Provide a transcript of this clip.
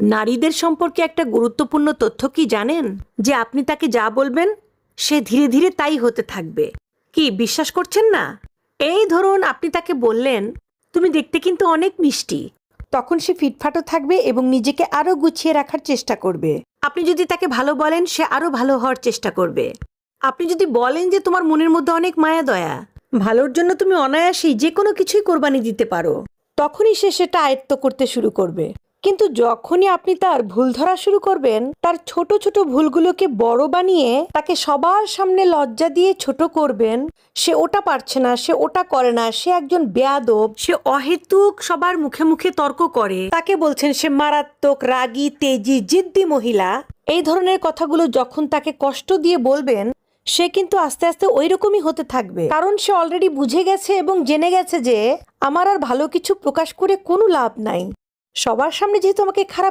নারীদের সম্পর্কে একটা গুরুত্বপূর্ণ তথ্য কি জানেন? যে আপনি তাকে যা বলবেন সে ধীরে ধীরে তাই হতে থাকবে। কি বিশ্বাস করছেন না? এই ধরুন আপনি তাকে বললেন, তুমি দেখতে কিন্তু অনেক মিষ্টি। তখন সে ফিটফাটও থাকবে এবং নিজেকে আরো গুছিয়ে রাখার চেষ্টা করবে। আপনি যদি তাকে ভালো বলেন, সে আরো ভালো হওয়ার চেষ্টা করবে। আপনি যদি বলেন যে তোমার মনের মধ্যে অনেক মায়া দয়া, ভালোর জন্য তুমি অনায়াসেই যে কোনো কিছুই কোরবানি দিতে পারো, তখনই সে সেটা আয়ত্ত করতে শুরু করবে। কিন্তু যখনই আপনি তার ভুল ধরা শুরু করবেন, তার ছোট ছোট ভুলগুলোকে বড় বানিয়ে তাকে সবার সামনে লজ্জা দিয়ে ছোট করবেন, সে ওটা পারছে না, সে ওটা করে না, সে একজন বেয়াদব, সে অহেতুক সবার মুখে মুখে তর্ক করে, তাকে বলছেন সে মারাত্মক রাগী, তেজি, জিদ্দি মহিলা, এই ধরনের কথাগুলো যখন তাকে কষ্ট দিয়ে বলবেন, সে কিন্তু আস্তে আস্তে ওই রকমই হতে থাকবে। কারণ সে অলরেডি বুঝে গেছে এবং জেনে গেছে যে আমার আর ভালো কিছু প্রকাশ করে কোনো লাভ নাই। সবার সামনে যেহেতু আমাকে খারাপ